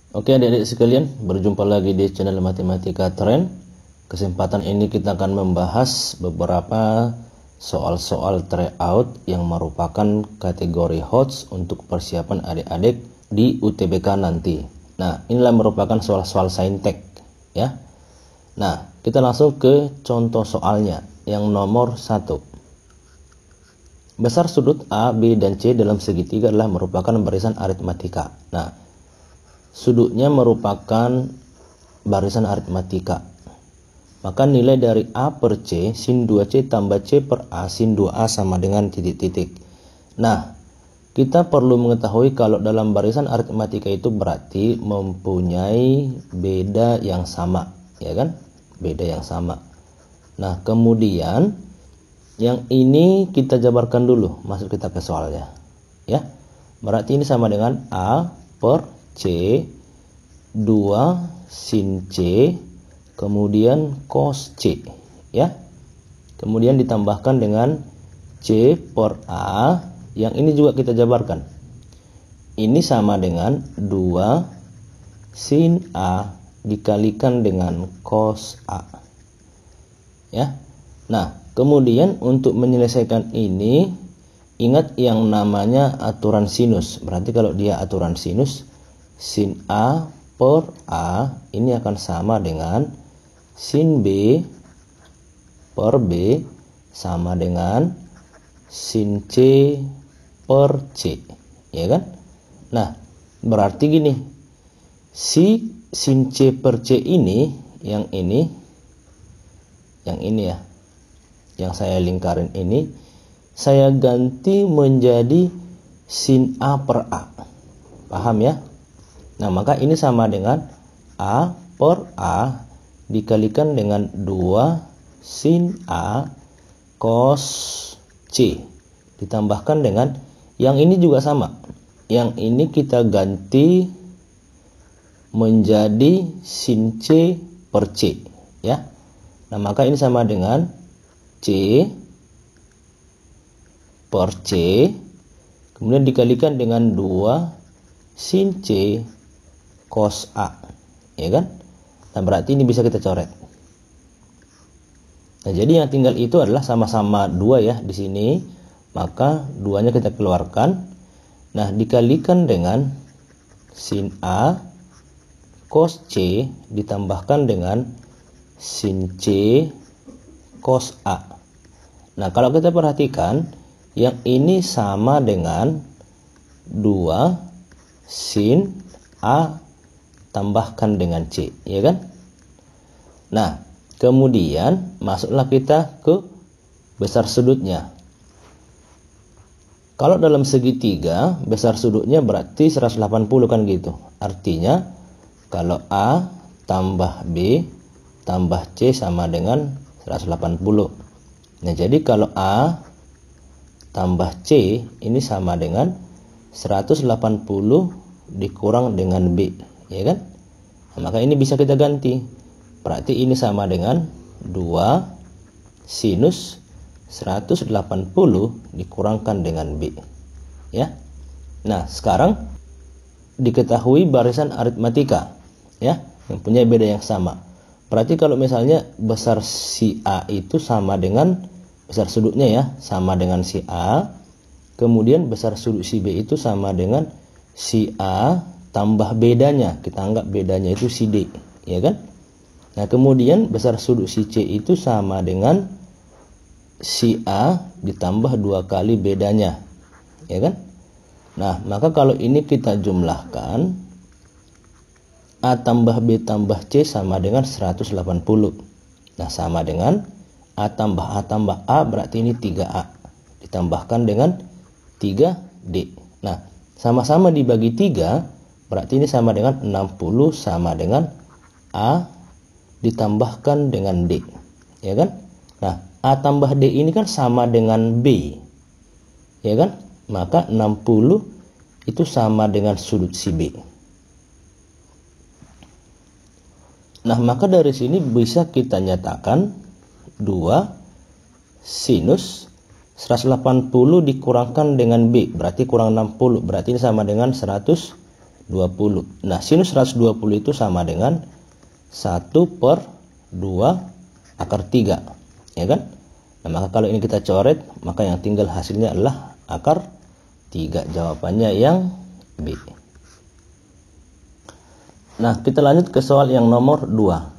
Oke adik-adik sekalian, berjumpa lagi di channel Matematika Trend. Kesempatan ini kita akan membahas beberapa soal-soal tryout yang merupakan kategori HOTS untuk persiapan adik-adik di UTBK nanti. Nah, inilah merupakan soal-soal saintek ya. Nah, kita langsung ke contoh soalnya yang nomor 1. Besar sudut A, B, dan C dalam segitiga adalah merupakan barisan aritmatika. Nah, sudutnya merupakan barisan aritmatika. Maka nilai dari A per C sin 2C tambah C per A sin 2A sama dengan titik-titik. Nah, kita perlu mengetahui kalau dalam barisan aritmatika itu berarti mempunyai beda yang sama, ya kan? Beda yang sama. Nah, kemudian yang ini kita jabarkan dulu, masuk kita ke soalnya. Ya. Berarti ini sama dengan A per C 2 sin C kemudian cos C ya. Kemudian ditambahkan dengan C per A, yang ini juga kita jabarkan. Ini sama dengan 2 sin A dikalikan dengan cos A. Ya. Nah, kemudian untuk menyelesaikan ini ingat yang namanya aturan sinus. Berarti kalau dia aturan sinus, sin A per A ini akan sama dengan sin B per B sama dengan sin C per C, ya kan? Nah, berarti gini, si sin C per C ini, yang ini ya, yang saya lingkarin ini, saya ganti menjadi sin A per A. Paham ya? Nah, maka ini sama dengan A per A dikalikan dengan 2 sin A cos C. Ditambahkan dengan yang ini juga sama. Yang ini kita ganti menjadi sin C per C. Ya. Nah, maka ini sama dengan C per C. Kemudian dikalikan dengan 2 sin C cos A, ya kan? Nah, berarti ini bisa kita coret. Nah, jadi yang tinggal itu adalah sama-sama 2 ya di sini, maka 2-nya kita keluarkan. Nah, dikalikan dengan sin A cos C ditambahkan dengan sin C cos A. Nah, kalau kita perhatikan, yang ini sama dengan 2 sin A tambahkan dengan C, ya kan? Nah, kemudian masuklah kita ke besar sudutnya. Kalau dalam segitiga, besar sudutnya berarti 180 kan gitu. Artinya, kalau A tambah B tambah C sama dengan 180. Nah, jadi kalau A tambah C ini sama dengan 180 dikurang dengan B, ya kan? Nah, maka ini bisa kita ganti. Berarti ini sama dengan 2 sinus 180 dikurangkan dengan B. Ya. Nah, sekarang diketahui barisan aritmatika ya, yang punya beda yang sama. Berarti kalau misalnya besar si A itu sama dengan besar sudutnya ya, sama dengan si A. Kemudian besar sudut si B itu sama dengan si A tambah bedanya. Kita anggap bedanya itu si D, ya kan? Nah, kemudian besar sudut si C itu sama dengan si A ditambah 2 kali bedanya, ya kan? Nah, maka kalau ini kita jumlahkan, A tambah B tambah C sama dengan 180. Nah, sama dengan A tambah A berarti ini 3A ditambahkan dengan 3D. Nah, sama-sama dibagi 3 berarti ini sama dengan 60 sama dengan A ditambahkan dengan D, ya kan? Nah, A tambah D ini kan sama dengan B, ya kan? Maka 60 itu sama dengan sudut si B. Nah, maka dari sini bisa kita nyatakan 2 sinus 180 dikurangkan dengan B, berarti kurang 60, berarti ini sama dengan 120. 20. Nah, sinus 120 itu sama dengan 1/2 akar 3, ya kan? Nah, maka kalau ini kita coret, maka yang tinggal hasilnya adalah akar 3. Jawabannya yang B. Nah, kita lanjut ke soal yang nomor 2.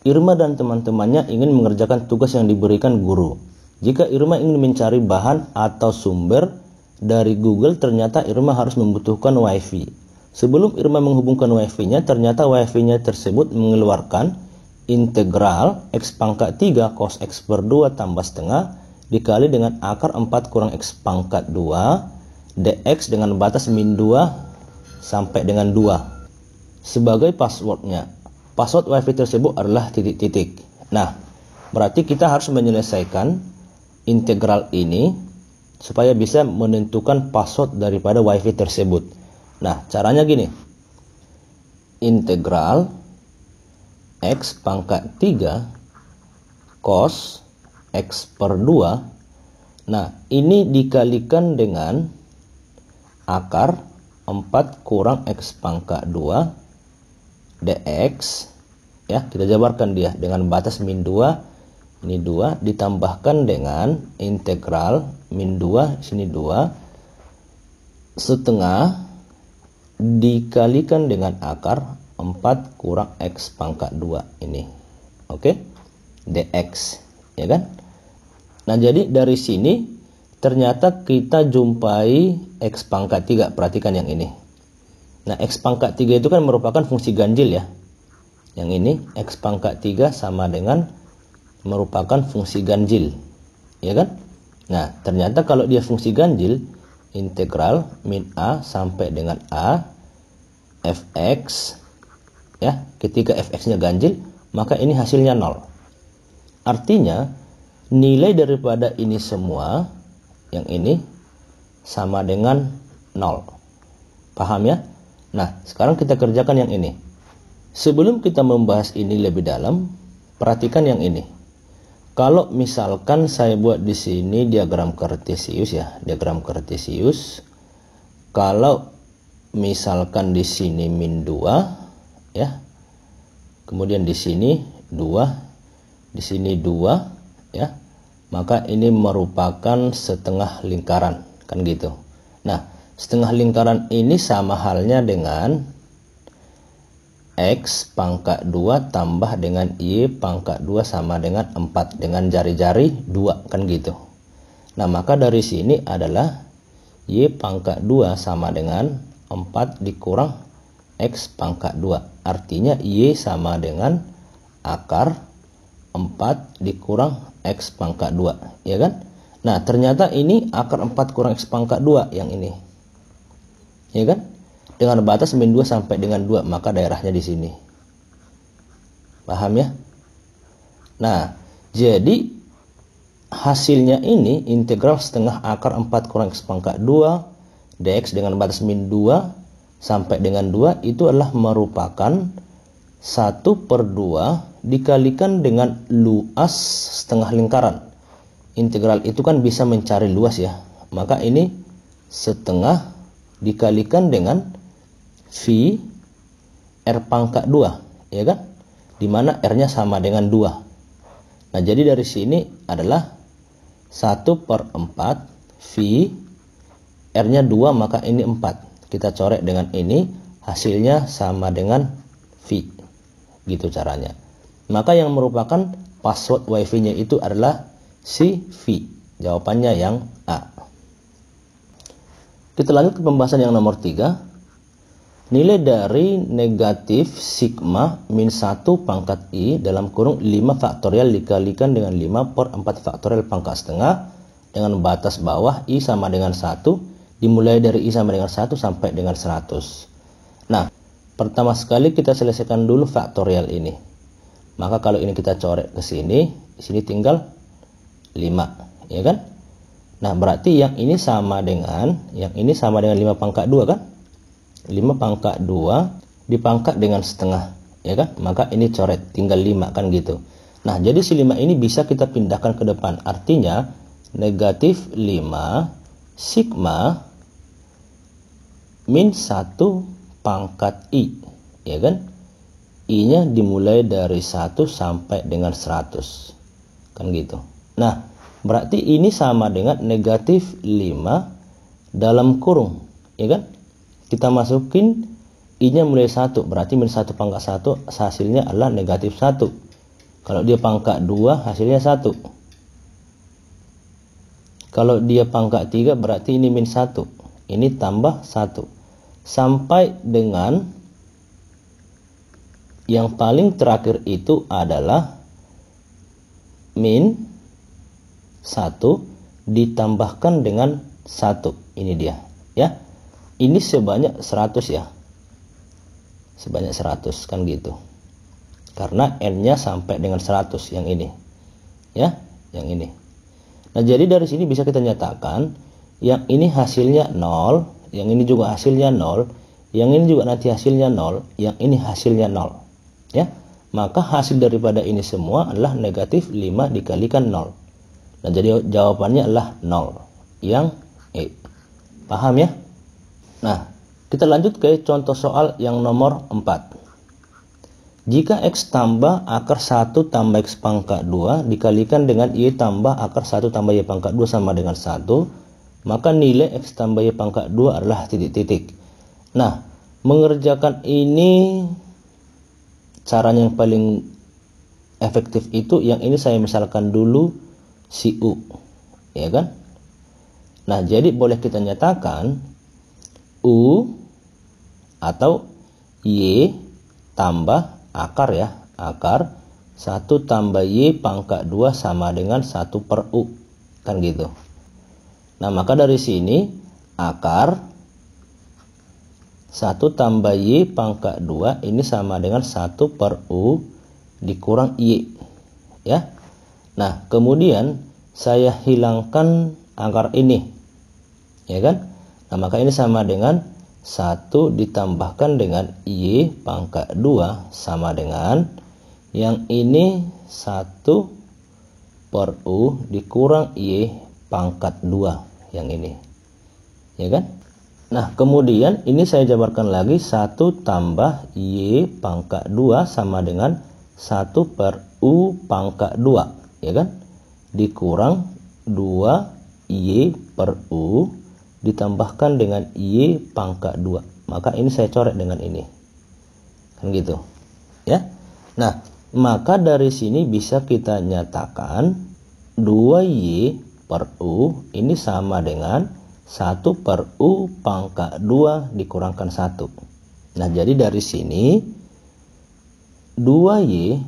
Irma dan teman-temannya ingin mengerjakan tugas yang diberikan guru. Jika Irma ingin mencari bahan atau sumber dari Google, ternyata Irma harus membutuhkan WiFi. Sebelum Irma menghubungkan WiFi-nya, ternyata WiFi-nya tersebut mengeluarkan integral x pangkat 3 cos x per 2 tambah setengah dikali dengan akar 4 kurang x pangkat 2 dx dengan batas min 2 sampai dengan 2 sebagai passwordnya. Password WiFi tersebut adalah titik-titik. Nah, berarti kita harus menyelesaikan integral ini supaya bisa menentukan password daripada WiFi tersebut. Nah, caranya gini. Integral x pangkat 3 cos x per 2. Nah, ini dikalikan dengan akar 4 kurang x pangkat 2 dx, ya, kita jabarkan dia dengan batas min 2, ini 2 ditambahkan dengan integral min 2 sini 2 setengah dikalikan dengan akar 4 kurang x pangkat 2 ini. Oke? Dx, ya kan? Nah, jadi dari sini ternyata kita jumpai x pangkat 3. Perhatikan yang ini. Nah, x pangkat 3 itu kan merupakan fungsi ganjil ya. Yang ini x pangkat 3 sama dengan merupakan fungsi ganjil, ya kan? Nah, ternyata kalau dia fungsi ganjil, integral min a sampai dengan a fx, ya, ketika fx-nya ganjil, maka ini hasilnya 0. Artinya, nilai daripada ini semua, yang ini, sama dengan 0. Paham ya? Nah, sekarang kita kerjakan yang ini. Sebelum kita membahas ini lebih dalam, perhatikan yang ini. Kalau misalkan saya buat di sini diagram kartesius ya, diagram kartesius. Kalau misalkan di sini min 2 ya. Kemudian di sini 2, di sini 2 ya. Maka ini merupakan setengah lingkaran, kan gitu. Nah, setengah lingkaran ini sama halnya dengan x pangkat 2 tambah dengan y pangkat 2 sama dengan 4 dengan jari-jari 2, kan gitu. Nah, maka dari sini adalah y pangkat 2 sama dengan 4 dikurang x pangkat 2. Artinya y sama dengan akar 4 dikurang x pangkat 2, ya kan? Nah, ternyata ini akar 4 kurang x pangkat 2 yang ini. Ya kan? Dengan batas min 2 sampai dengan 2, maka daerahnya di sini. Paham ya? Nah, jadi hasilnya ini integral setengah akar 4 kurang x pangkat 2 dx dengan batas min 2 sampai dengan 2 itu adalah merupakan 1/2 dikalikan dengan luas setengah lingkaran. Integral itu kan bisa mencari luas ya. Maka ini setengah dikalikan dengan V R pangkat 2, ya kan? Dimana R-nya sama dengan 2. Nah, jadi dari sini adalah 1/4 V R-nya 2, maka ini 4. Kita coret dengan ini, hasilnya sama dengan V. Gitu caranya. Maka yang merupakan password WiFi-nya itu adalah si V. Jawabannya yang A. Kita lanjut ke pembahasan yang nomor 3. Nilai dari negatif sigma min 1 pangkat I dalam kurung 5 faktorial dikalikan dengan 5/4 faktorial pangkat setengah dengan batas bawah I sama dengan 1, dimulai dari I sama dengan 1 sampai dengan 100. Nah, pertama sekali kita selesaikan dulu faktorial ini. Maka kalau ini kita coret ke sini, di sini tinggal 5, ya kan? Nah, berarti yang ini sama dengan 5 pangkat 2 kan? 5 pangkat 2 dipangkat dengan setengah, ya kan? Maka ini coret, tinggal 5 kan gitu. Nah, jadi si 5 ini bisa kita pindahkan ke depan. Artinya, negatif 5 sigma min 1 pangkat I, ya kan? I-nya dimulai dari 1 sampai dengan 100, kan gitu. Nah, berarti ini sama dengan negatif 5 dalam kurung, ya kan? Kita masukin I-nya mulai 1, berarti min 1 pangkat 1 hasilnya adalah negatif 1. Kalau dia pangkat 2 hasilnya 1. Kalau dia pangkat 3 berarti ini min 1. Ini tambah 1. Sampai dengan yang paling terakhir itu adalah min 1 ditambahkan dengan 1. Ini dia, ya. Ini sebanyak 100 ya. Sebanyak 100 kan gitu. Karena n-nya sampai dengan 100 yang ini. Ya, yang ini. Nah, jadi dari sini bisa kita nyatakan yang ini hasilnya 0, yang ini juga hasilnya 0, yang ini juga nanti hasilnya 0, yang ini hasilnya 0. Ya, maka hasil daripada ini semua adalah negatif 5 dikalikan 0. Nah, jadi jawabannya adalah 0 yang E. Paham ya? Nah, kita lanjut ke contoh soal yang nomor 4. Jika X tambah akar 1 tambah X pangkat 2 dikalikan dengan Y tambah akar 1 tambah Y pangkat 2 sama dengan 1, maka nilai X tambah Y pangkat 2 adalah titik-titik. Nah, mengerjakan ini caranya yang paling efektif itu yang ini saya misalkan dulu si U, ya kan? Nah, jadi boleh kita nyatakan U atau Y tambah akar ya, akar 1 tambah Y pangkat 2 sama dengan 1 per U, kan gitu. Nah, maka dari sini akar 1 tambah Y pangkat 2 ini sama dengan 1 per U dikurang Y, ya. Nah, kemudian saya hilangkan akar ini, ya kan? Nah, maka ini sama dengan 1 ditambahkan dengan Y pangkat 2 sama dengan yang ini 1 per U dikurang Y pangkat 2 yang ini, ya kan? Nah, kemudian ini saya jabarkan lagi 1 tambah Y pangkat 2 sama dengan 1 per U pangkat 2, ya kan? Dikurang 2 Y per U ditambahkan dengan Y pangkat 2. Maka ini saya coret dengan ini. Kan gitu. Ya. Nah, maka dari sini bisa kita nyatakan 2Y per U ini sama dengan 1 per U pangkat 2 dikurangkan 1. Nah, jadi dari sini 2Y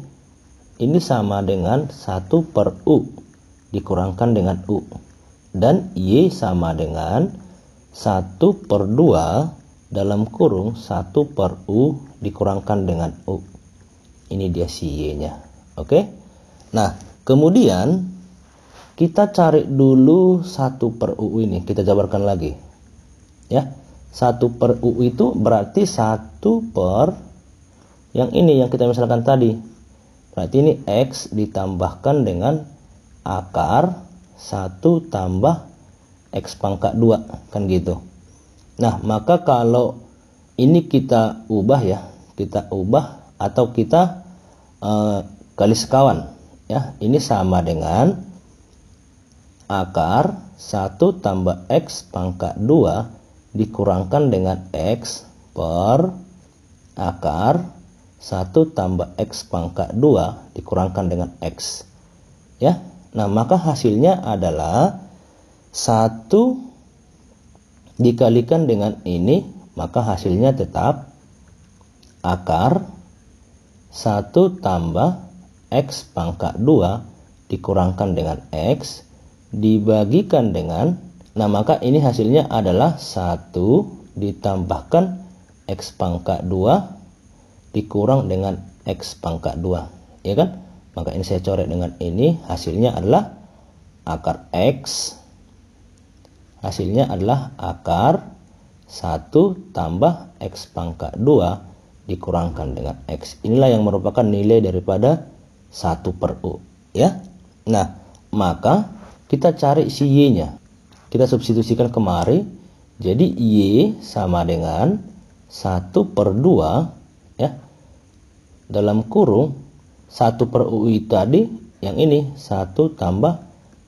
ini sama dengan 1 per U dikurangkan dengan U. Dan Y sama dengan 1 per 2 dalam kurung 1 per U dikurangkan dengan U. Ini dia si Y-nya. Oke? Nah, kemudian kita cari dulu 1 per U ini, kita jabarkan lagi. Ya. 1 per U itu berarti 1 per yang ini yang kita misalkan tadi. Berarti ini X ditambahkan dengan akar 1 tambah X pangkat 2, kan gitu. Nah, maka kalau ini kita ubah ya, kita ubah atau kita kali sekawan ya, ini sama dengan akar 1 tambah X pangkat 2 dikurangkan dengan X per akar 1 tambah X pangkat 2 dikurangkan dengan X, ya. Nah, maka hasilnya adalah 1 dikalikan dengan ini, maka hasilnya tetap akar 1 tambah X pangkat 2 dikurangkan dengan X dibagikan dengan, nah maka ini hasilnya adalah 1 ditambahkan X pangkat 2 dikurang dengan X pangkat 2, ya kan? Maka ini saya coret dengan ini, hasilnya adalah akar X, hasilnya adalah akar 1 tambah X pangkat 2 dikurangkan dengan X. Inilah yang merupakan nilai daripada 1 per U, ya. Nah, maka kita cari si Y-nya. Kita substitusikan kemari. Jadi Y sama dengan 1/2 ya, dalam kurung 1/UI tadi yang ini 1 tambah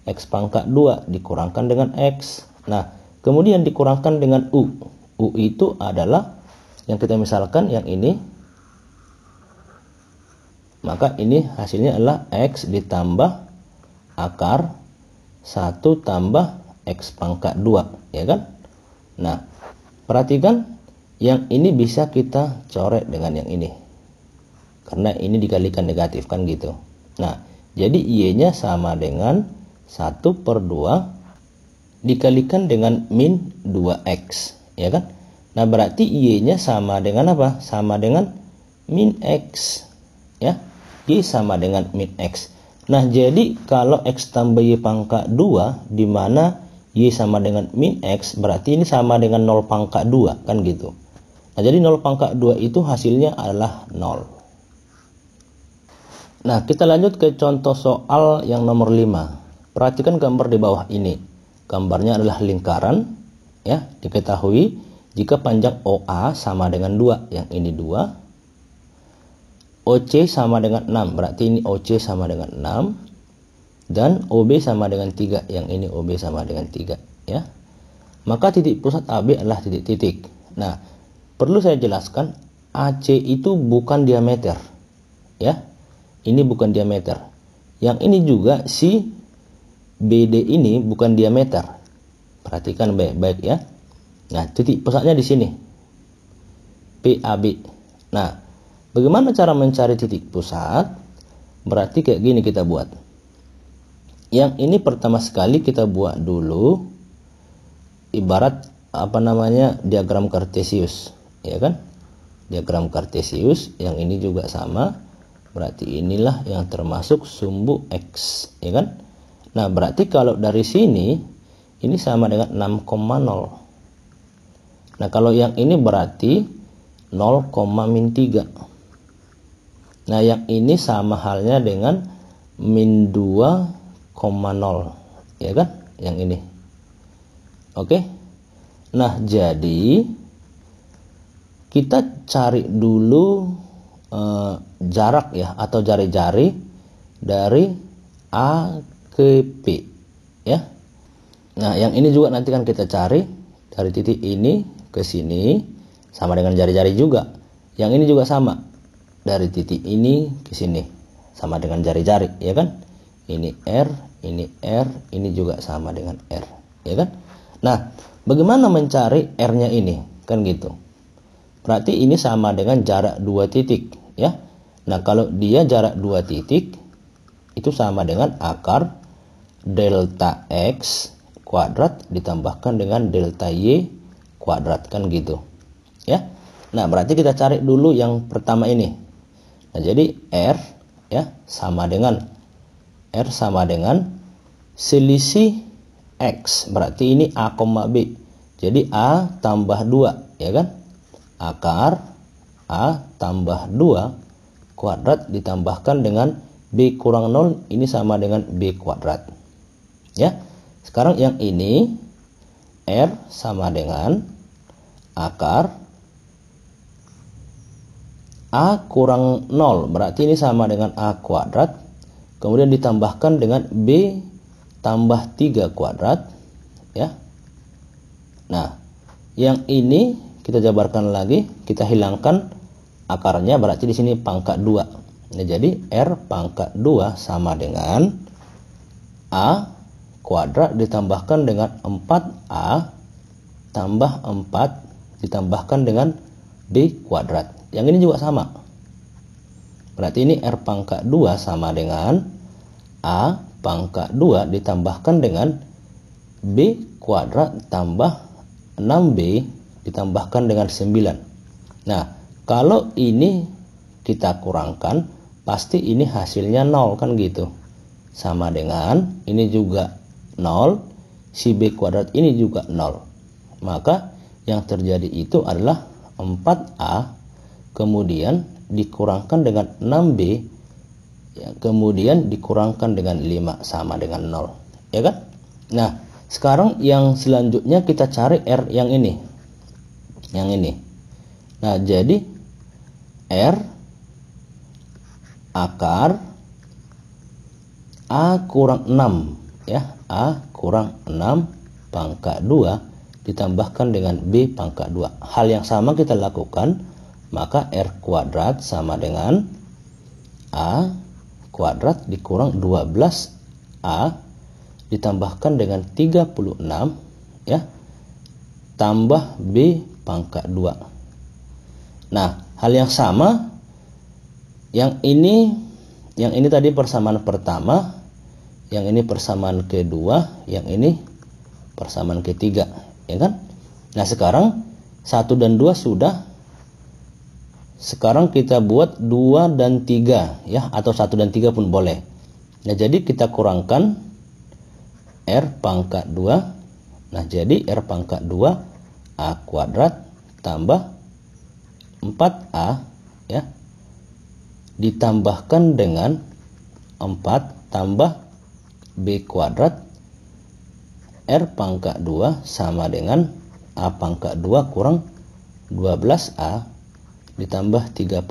X pangkat 2 dikurangkan dengan X. Nah, kemudian dikurangkan dengan U. U itu adalah yang kita misalkan yang ini, maka ini hasilnya adalah X ditambah akar 1 tambah X pangkat 2 ya kan. Nah, perhatikan yang ini bisa kita coret dengan yang ini karena ini dikalikan negatif kan gitu. Nah, jadi Y nya sama dengan 1/2 dikalikan dengan min 2X ya kan. Nah, berarti Y nya sama dengan apa? Sama dengan min X ya. Y sama dengan min X. Nah, jadi kalau X tambah Y pangkat 2 di mana Y sama dengan min X, berarti ini sama dengan 0 pangkat 2 kan gitu. Nah, jadi 0 pangkat 2 itu hasilnya adalah 0. Nah, kita lanjut ke contoh soal yang nomor 5. Perhatikan gambar di bawah ini. Gambarnya adalah lingkaran ya. Diketahui jika panjang OA sama dengan 2, yang ini 2. OC sama dengan 6, berarti ini OC sama dengan 6. Dan OB sama dengan 3, yang ini OB sama dengan 3 ya. Maka titik pusat AB adalah titik-titik. Nah, perlu saya jelaskan AC itu bukan diameter ya. Ini bukan diameter. Yang ini juga si BD ini bukan diameter. Perhatikan baik-baik ya. Nah, titik pusatnya di sini. PAB. Nah, bagaimana cara mencari titik pusat? Berarti kayak gini kita buat. Yang ini pertama sekali kita buat dulu ibarat apa namanya diagram kartesius ya kan. Diagram kartesius yang ini juga sama. Berarti inilah yang termasuk sumbu X ya kan. Nah, berarti kalau dari sini ini sama dengan 6,0. Nah, kalau yang ini berarti 0,-3. Nah, yang ini sama halnya dengan min 2,0 ya kan, yang ini. Oke. Nah, jadi kita cari dulu jarak ya atau jari-jari dari A ke P ya. Nah, yang ini juga nanti kan kita cari dari titik ini ke sini sama dengan jari-jari juga. Yang ini juga sama dari titik ini ke sini sama dengan jari-jari ya kan. Ini R, ini juga sama dengan R ya kan. Nah, bagaimana mencari R-nya ini kan gitu. Berarti ini sama dengan jarak 2 titik ya. Nah, kalau dia jarak 2 titik itu sama dengan akar delta X kuadrat ditambahkan dengan delta Y kuadrat kan gitu ya. Nah, berarti kita cari dulu yang pertama ini. Nah, jadi R ya sama dengan selisih X, berarti ini A, B. Jadi A tambah 2 ya kan. Akar A tambah 2 kuadrat ditambahkan dengan B kurang 0, ini sama dengan B kuadrat ya. Sekarang yang ini R sama dengan akar A kurang 0, berarti ini sama dengan A kuadrat, kemudian ditambahkan dengan B tambah 3 kuadrat ya. Nah, yang ini kita jabarkan lagi, kita hilangkan akarnya, berarti di sini pangkat 2. Nah, jadi R pangkat 2 sama dengan A kuadrat ditambahkan dengan 4A tambah 4 ditambahkan dengan B kuadrat. Yang ini juga sama. Berarti ini R pangkat 2 sama dengan A pangkat 2 ditambahkan dengan B kuadrat tambah 6B ditambahkan dengan 9. Nah, kalau ini kita kurangkan, pasti ini hasilnya 0 kan gitu. Sama dengan ini juga 0, si B kuadrat ini juga 0. Maka yang terjadi itu adalah 4A kemudian dikurangkan dengan 6B ya, kemudian dikurangkan dengan 5 sama dengan 0 ya kan. Nah, sekarang yang selanjutnya kita cari R yang ini. Nah, jadi R akar A kurang 6 ya, A kurang 6 pangkat 2 ditambahkan dengan B pangkat 2. Hal yang sama kita lakukan, maka R kuadrat sama dengan A kuadrat dikurang 12A ditambahkan dengan 36 ya, tambah B pangkat 2. Nah, hal yang sama, yang ini tadi persamaan pertama, yang ini persamaan kedua, yang ini persamaan ketiga, ya kan? Nah, sekarang 1 dan 2 sudah. Sekarang kita buat 2 dan 3 ya, atau 1 dan 3 pun boleh. Nah, jadi kita kurangkan R pangkat 2. Nah, jadi R pangkat 2 A kuadrat tambah 4A ya, ditambahkan dengan 4 tambah B kuadrat R pangkat 2 sama dengan A pangkat 2 kurang 12A ditambah 36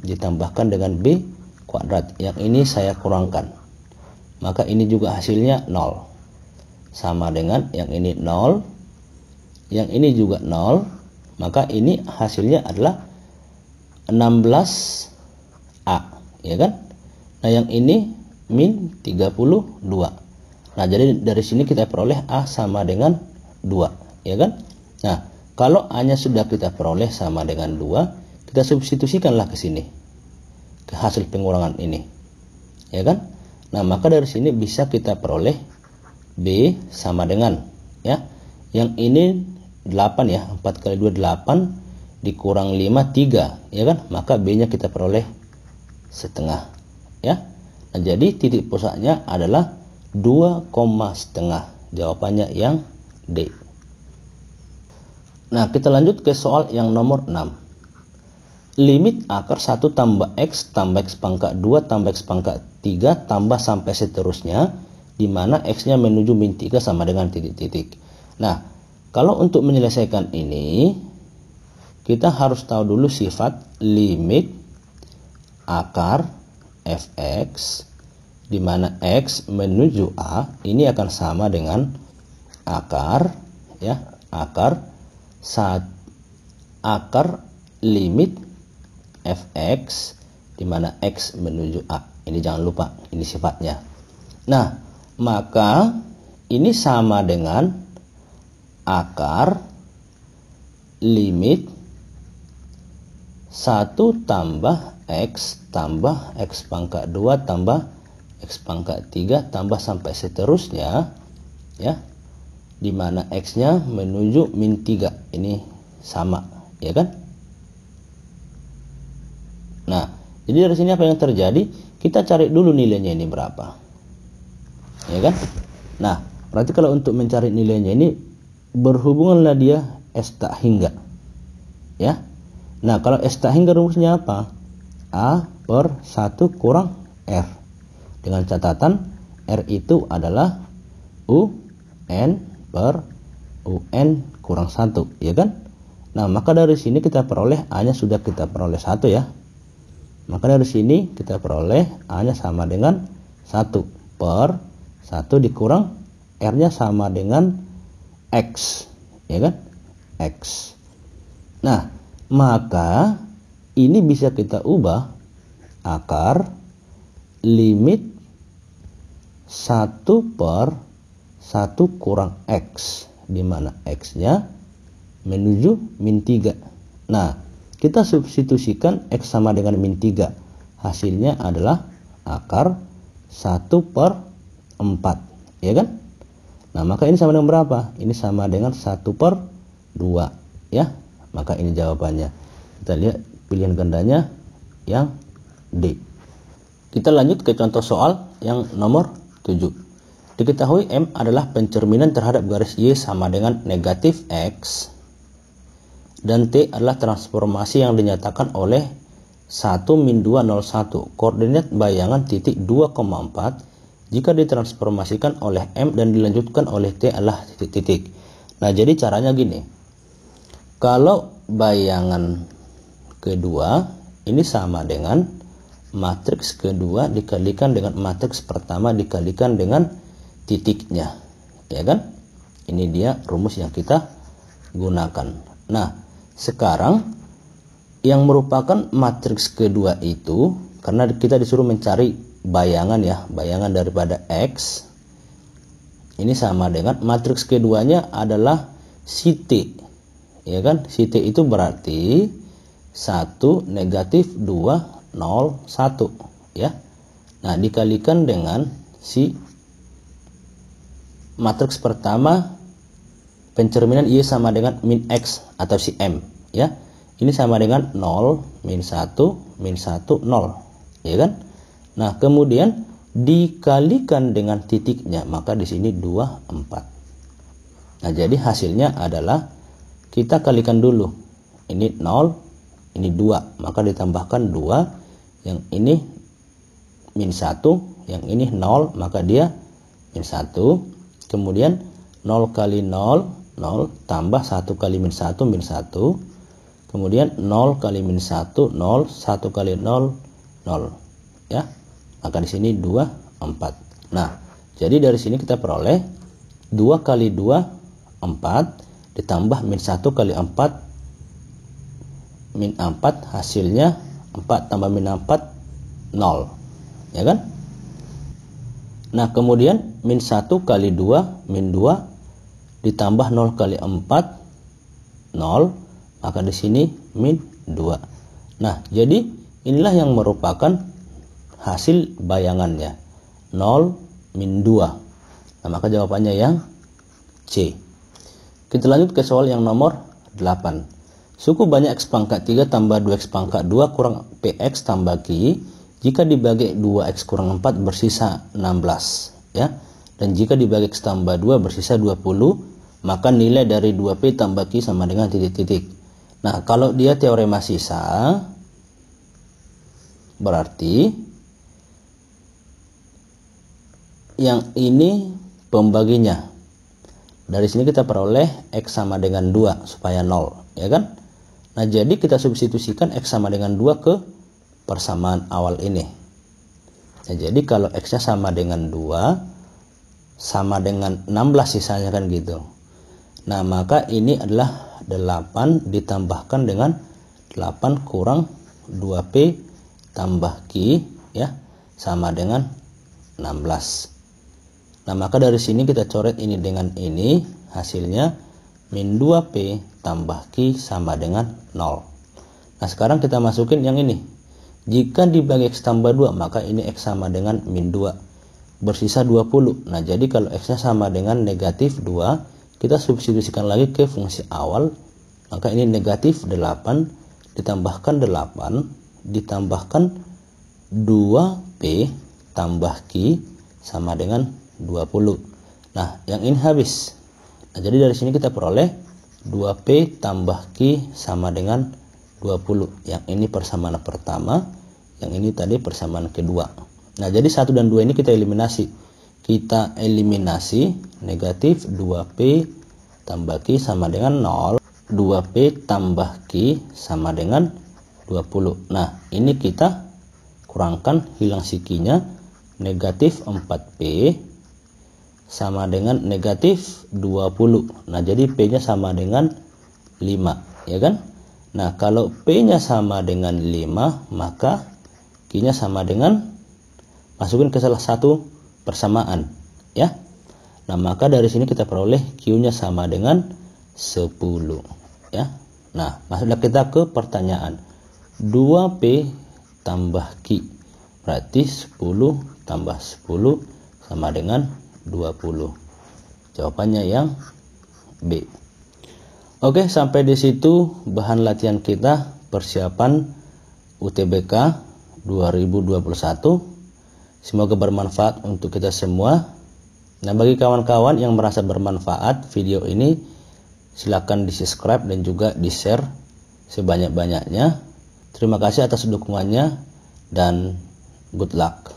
ditambahkan dengan B kuadrat. Yang ini saya kurangkan, maka ini juga hasilnya 0 sama dengan yang ini 0, yang ini juga 0, maka ini hasilnya adalah 16A ya kan. Nah, yang ini min 32. Nah, jadi dari sini kita peroleh A sama dengan 2 ya kan. Nah, kalau A nya sudah kita peroleh sama dengan 2, kita substitusikanlah ke sini, ke hasil pengurangan ini ya kan. Nah, maka dari sini bisa kita peroleh B sama dengan ya, yang ini 8 ya, 4 kali 2 8 dikurang 5 3 ya kan, maka B nya kita peroleh setengah ya. Nah, jadi titik pusatnya adalah 2,5. Jawabannya yang D. Nah, kita lanjut ke soal yang nomor 6. Limit akar 1 tambah X pangkat 2 tambah X pangkat 3 tambah sampai seterusnya, di mana X nya menuju min 3 sama dengan titik-titik. Nah, kalau untuk menyelesaikan ini, kita harus tahu dulu sifat limit akar fx, di mana X menuju A ini akan sama dengan akar ya, akar limit fx di mana X menuju A. Ini jangan lupa, ini sifatnya. Nah, maka ini sama dengan akar limit 1 tambah X pangkat 2 tambah X pangkat 3 tambah sampai seterusnya ya, di mana X nya menuju min 3. Ini sama ya kan. Nah, jadi dari sini apa yang terjadi, kita cari dulu nilainya ini berapa ya kan. Nah, berarti kalau untuk mencari nilainya ini berhubunganlah dia S tak hingga ya. Nah, kalau S tak hingga rumusnya apa? A per 1 kurang R, dengan catatan R itu adalah UN per UN kurang 1 ya kan. Nah, maka dari sini kita peroleh A nya sudah kita peroleh 1 ya. Maka dari sini kita peroleh A nya sama dengan 1 per 1 dikurang R nya sama dengan X ya kan, X. Nah, maka ini bisa kita ubah akar limit 1 per 1 kurang X, di mana X nya menuju min 3. Nah, kita substitusikan X sama dengan min 3, hasilnya adalah akar 1 per 4 ya kan. Nah, maka ini sama dengan berapa? Ini sama dengan 1 per 2 ya. Maka ini jawabannya. Kita lihat pilihan gandanya yang D. Kita lanjut ke contoh soal yang nomor 7. Diketahui M adalah pencerminan terhadap garis Y sama dengan negatif X, dan T adalah transformasi yang dinyatakan oleh 1 min 2 0 1. Koordinat bayangan titik 2,4 jika ditransformasikan oleh M dan dilanjutkan oleh T adalah titik-titik. Nah, jadi caranya gini. Kalau bayangan kedua ini sama dengan matriks kedua dikalikan dengan matriks pertama dikalikan dengan titiknya, ya kan? Ini dia rumus yang kita gunakan. Nah, sekarang yang merupakan matriks kedua itu, karena kita disuruh mencari bayangan ya, bayangan daripada X, ini sama dengan matriks keduanya adalah si T, ya kan? Si T itu berarti 1, negatif, 2, 0, 1, ya. Nah, dikalikan dengan si matriks pertama, pencerminan Y sama dengan min X atau si M, ya. Ini sama dengan 0, min 1, min 1, 0, ya kan? Nah, kemudian dikalikan dengan titiknya, maka di sini 2, 4. Nah, jadi hasilnya adalah kita kalikan dulu. Ini 0, ini 2, maka ditambahkan 2, yang ini min 1, yang ini 0, maka dia min 1. Kemudian 0 kali 0, 0, tambah 1 kali min 1, min 1. Kemudian 0 kali min 1, 0, 1 kali 0, 0. Ya. Maka di sini 2, 4. Nah, jadi dari sini kita peroleh 2 kali 2, 4. Ditambah min 1 kali 4, min 4. Hasilnya 4 tambah min 4, 0. Ya kan? Nah, kemudian min 1 kali 2, min 2. Ditambah 0 kali 4, 0. Maka di sini min 2. Nah, jadi inilah yang merupakan hasil bayangannya. 0, min 2. Nah, maka jawabannya yang C. Kita lanjut ke soal yang nomor 8. Suku banyak X pangkat 3 tambah 2X pangkat 2 kurang PX tambah Q. Jika dibagi 2X kurang 4 bersisa 16. Ya. Dan jika dibagi X tambah 2 bersisa 20. Maka nilai dari 2P tambah Q sama dengan titik-titik. Nah, kalau dia teorema sisa, berarti yang ini pembaginya. Dari sini kita peroleh X sama dengan 2 supaya 0, ya kan? Nah, jadi kita substitusikan X sama dengan 2 ke persamaan awal ini. Nah, jadi kalau X-nya sama dengan 2, sama dengan 16 sisanya kan gitu. Nah, maka ini adalah 8 ditambahkan dengan 8 kurang 2P tambah Q, ya, sama dengan 16. Nah, maka dari sini kita coret ini dengan ini, hasilnya min 2P tambah Q sama dengan 0. Nah, sekarang kita masukin yang ini. Jika dibagi X tambah 2, maka ini X sama dengan min 2. Bersisa 20. Nah, jadi kalau X-nya sama dengan negatif 2, kita substitusikan lagi ke fungsi awal, maka ini negatif 8 ditambahkan 8 ditambahkan 2P tambah Q sama dengan 20. Nah, yang ini habis. Nah, jadi dari sini kita peroleh 2P tambah Q sama dengan 20. Yang ini persamaan pertama, yang ini tadi persamaan kedua. Nah, jadi 1 dan 2 ini kita eliminasi. Kita eliminasi negatif 2P tambah Q sama dengan 0. 2P tambah Q sama dengan 20. Nah, ini kita kurangkan, hilang si Q-nya. Negatif 4P sama dengan negatif 20. Nah, jadi P-nya sama dengan 5, ya kan? Nah, kalau P-nya sama dengan 5, maka Q-nya sama dengan, masukin ke salah satu persamaan, ya. Nah, maka dari sini kita peroleh Q-nya sama dengan 10, ya. Nah, masuklah kita ke pertanyaan. 2P tambah Q berarti 10 tambah 10 sama dengan 20. Jawabannya yang B. Oke, sampai di situ bahan latihan kita persiapan UTBK 2021. Semoga bermanfaat untuk kita semua. Nah, bagi kawan-kawan yang merasa bermanfaat video ini, silakan di-subscribe dan juga di-share sebanyak-banyaknya. Terima kasih atas dukungannya dan good luck.